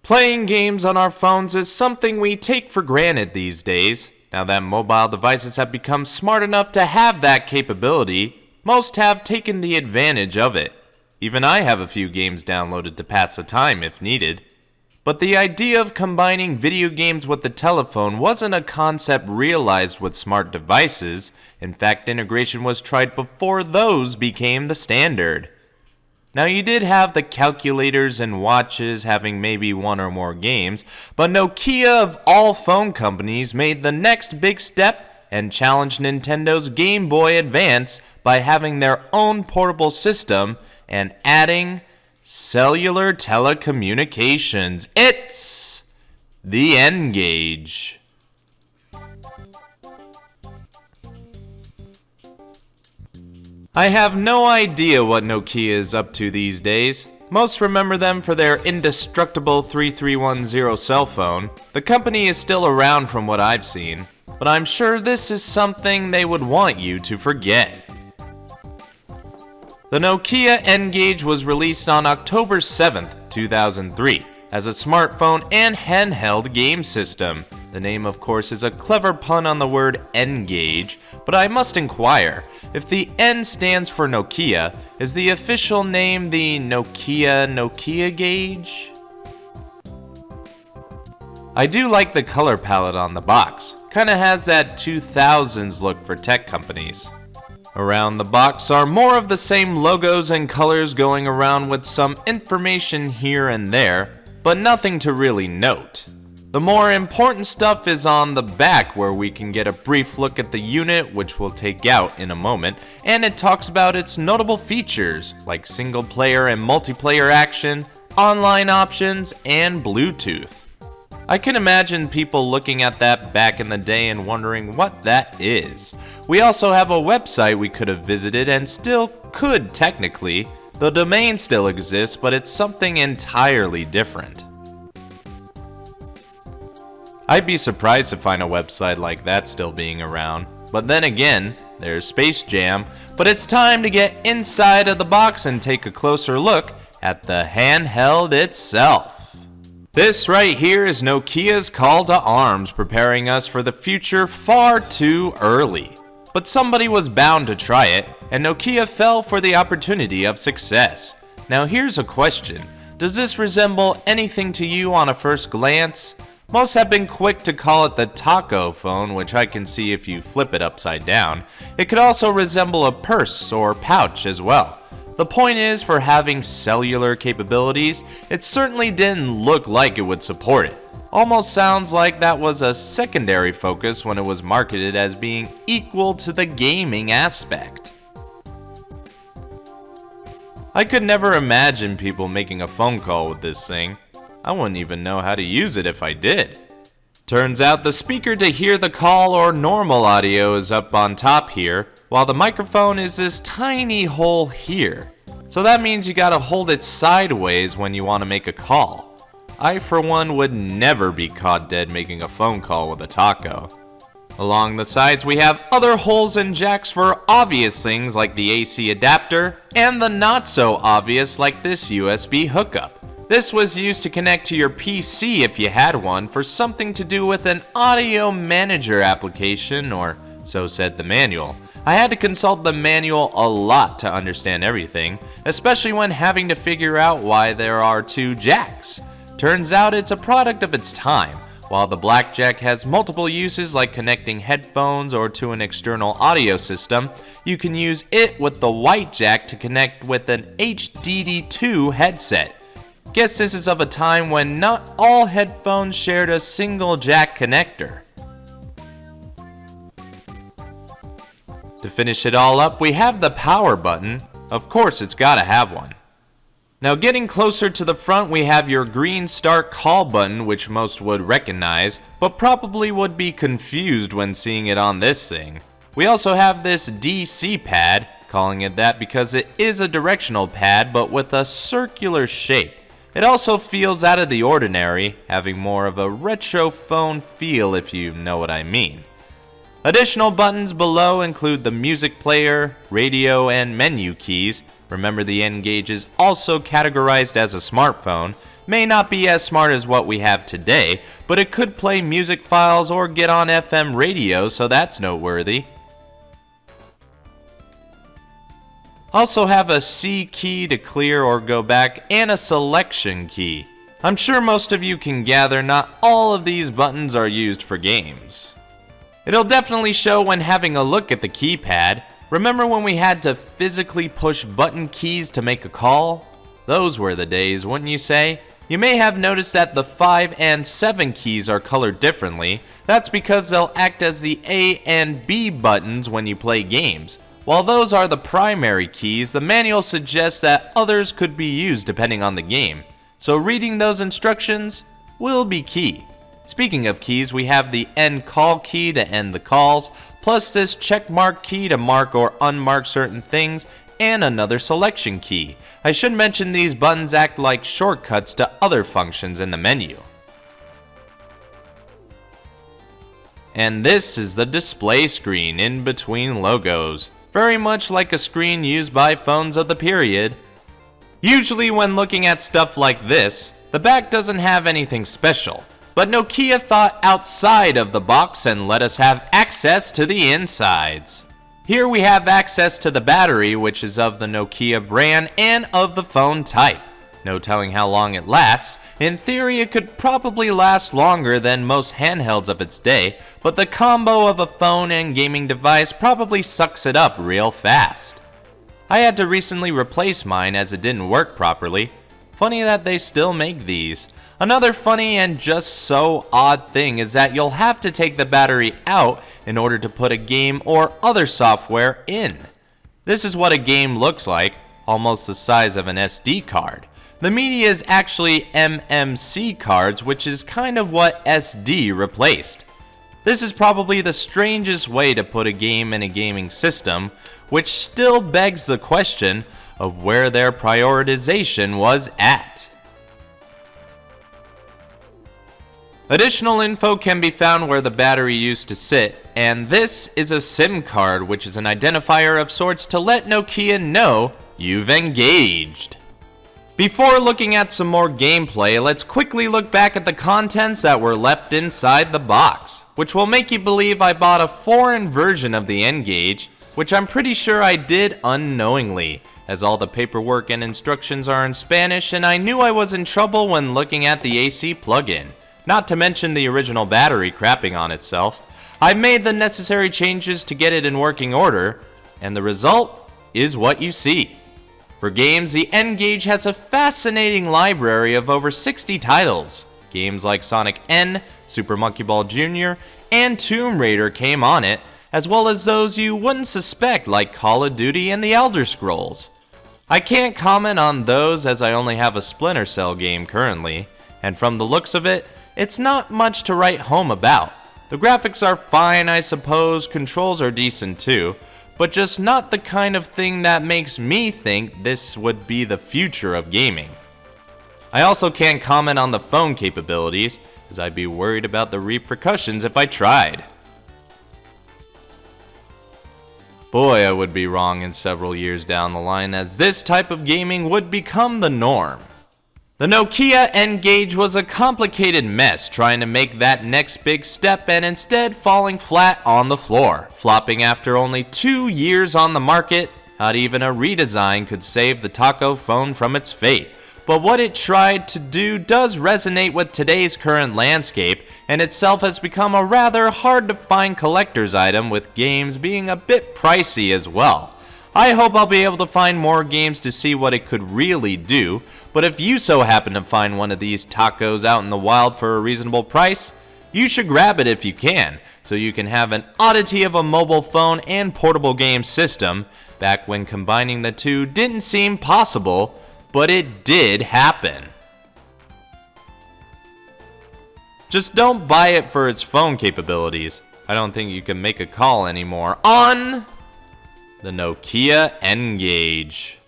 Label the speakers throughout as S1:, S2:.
S1: Playing games on our phones is something we take for granted these days. Now that mobile devices have become smart enough to have that capability, most have taken the advantage of it. Even I have a few games downloaded to pass the time if needed. But the idea of combining video games with the telephone wasn't a concept realized with smart devices. In fact, integration was tried before those became the standard. Now, you did have the calculators and watches having maybe one or more games, but Nokia of all phone companies made the next big step and challenged Nintendo's Game Boy Advance by having their own portable system and adding cellular telecommunications. It's the N-Gage. I have no idea what Nokia is up to these days. Most remember them for their indestructible 3310 cell phone. The company is still around from what I've seen, but I'm sure this is something they would want you to forget. The Nokia N-Gage was released on October 7th, 2003, as a smartphone and handheld game system. The name, of course, is a clever pun on the word N-Gage, but I must inquire, if the N stands for Nokia, is the official name the Nokia-Gage? I do like the color palette on the box. Kinda has that 2000s look for tech companies. Around the box are more of the same logos and colors going around with some information here and there, but nothing to really note. The more important stuff is on the back, where we can get a brief look at the unit, which we'll take out in a moment, and it talks about its notable features like single player and multiplayer action, online options, and Bluetooth. I can imagine people looking at that back in the day and wondering what that is. We also have a website we could have visited and still could technically. The domain still exists, but it's something entirely different. I'd be surprised to find a website like that still being around. But then again, there's Space Jam. But it's time to get inside of the box and take a closer look at the handheld itself. This right here is Nokia's call to arms, preparing us for the future far too early. But somebody was bound to try it, and Nokia fell for the opportunity of success. Now here's a question. Does this resemble anything to you on a first glance? Most have been quick to call it the taco phone, which I can see if you flip it upside down. It could also resemble a purse or pouch as well. The point is, for having cellular capabilities, it certainly didn't look like it would support it. Almost sounds like that was a secondary focus when it was marketed as being equal to the gaming aspect. I could never imagine people making a phone call with this thing. I wouldn't even know how to use it if I did. Turns out the speaker to hear the call or normal audio is up on top here, while the microphone is this tiny hole here. So that means you gotta hold it sideways when you want to make a call. I for one would never be caught dead making a phone call with a taco. Along the sides we have other holes and jacks for obvious things like the AC adapter, and the not so obvious like this USB hookup. This was used to connect to your PC if you had one for something to do with an audio manager application, or so said the manual. I had to consult the manual a lot to understand everything, especially when having to figure out why there are two jacks. Turns out it's a product of its time. While the black jack has multiple uses like connecting headphones or to an external audio system, you can use it with the white jack to connect with an HDD2 headset. Guess this is of a time when not all headphones shared a single jack connector. To finish it all up, we have the power button. Of course, it's gotta have one. Now getting closer to the front, we have your green start call button, which most would recognize, but probably would be confused when seeing it on this thing. We also have this DC pad, calling it that because it is a directional pad but with a circular shape. It also feels out of the ordinary, having more of a retro phone feel if you know what I mean. Additional buttons below include the music player, radio, and menu keys. Remember, the N-Gage is also categorized as a smartphone, May not be as smart as what we have today, but it could play music files or get on FM radio, so that's noteworthy. Also have a C key to clear or go back, and a selection key. I'm sure most of you can gather not all of these buttons are used for games. It'll definitely show when having a look at the keypad. Remember when we had to physically push button keys to make a call? Those were the days, wouldn't you say? You may have noticed that the 5 and 7 keys are colored differently. That's because they'll act as the A and B buttons when you play games. While those are the primary keys, the manual suggests that others could be used depending on the game. So reading those instructions will be key. Speaking of keys, we have the end call key to end the calls, plus this check mark key to mark or unmark certain things, and another selection key. I should mention these buttons act like shortcuts to other functions in the menu. And this is the display screen in between logos, very much like a screen used by phones of the period. Usually when looking at stuff like this, the back doesn't have anything special, but Nokia thought outside of the box and let us have access to the insides. Here we have access to the battery, which is of the Nokia brand and of the phone type. No telling how long it lasts. In theory, it could probably last longer than most handhelds of its day, but the combo of a phone and gaming device probably sucks it up real fast. I had to recently replace mine as it didn't work properly. Funny that they still make these. Another funny and just so odd thing is that you'll have to take the battery out in order to put a game or other software in. This is what a game looks like, almost the size of an SD card. The media is actually MMC cards, which is kind of what SD replaced. This is probably the strangest way to put a game in a gaming system, which still begs the question of where their prioritization was at. Additional info can be found where the battery used to sit, and this is a SIM card, which is an identifier of sorts to let Nokia know you've engaged. Before looking at some more gameplay, let's quickly look back at the contents that were left inside the box, which will make you believe I bought a foreign version of the N-Gage, which I'm pretty sure I did unknowingly, as all the paperwork and instructions are in Spanish, and I knew I was in trouble when looking at the AC plug-in, not to mention the original battery crapping on itself. I made the necessary changes to get it in working order, and the result is what you see. For games, the N-Gage has a fascinating library of over 60 titles. Games like Sonic N, Super Monkey Ball Jr., and Tomb Raider came on it, as well as those you wouldn't suspect like Call of Duty and The Elder Scrolls. I can't comment on those as I only have a Splinter Cell game currently, and from the looks of it, it's not much to write home about. The graphics are fine, I suppose, controls are decent too, but just not the kind of thing that makes me think this would be the future of gaming. I also can't comment on the phone capabilities, as I'd be worried about the repercussions if I tried. Boy, I would be wrong in several years down the line, as this type of gaming would become the norm. The Nokia N-Gage was a complicated mess trying to make that next big step and instead falling flat on the floor, flopping after only 2 years on the market. Not even a redesign could save the taco phone from its fate. But what it tried to do does resonate with today's current landscape, and itself has become a rather hard to find collector's item, with games being a bit pricey as well. I hope I'll be able to find more games to see what it could really do, but if you so happen to find one of these tacos out in the wild for a reasonable price, you should grab it if you can, so you can have an oddity of a mobile phone and portable game system, back when combining the two didn't seem possible, but it did happen. Just don't buy it for its phone capabilities. I don't think you can make a call anymore on the Nokia N-Gage.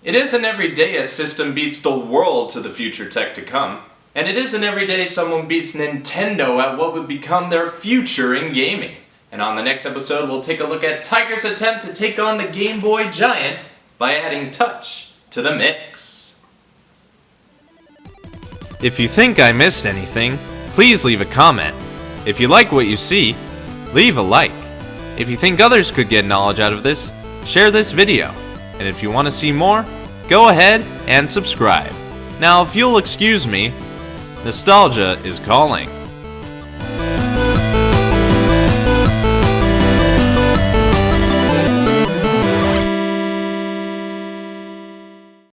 S1: It isn't every day a system beats the world to the future tech to come, and it isn't every day someone beats Nintendo at what would become their future in gaming. And on the next episode, we'll take a look at Tiger's attempt to take on the Game Boy Giant by adding touch to the mix. If you think I missed anything, please leave a comment. If you like what you see, leave a like. If you think others could get knowledge out of this, share this video. And if you want to see more, go ahead and subscribe. Now, if you'll excuse me, nostalgia is calling.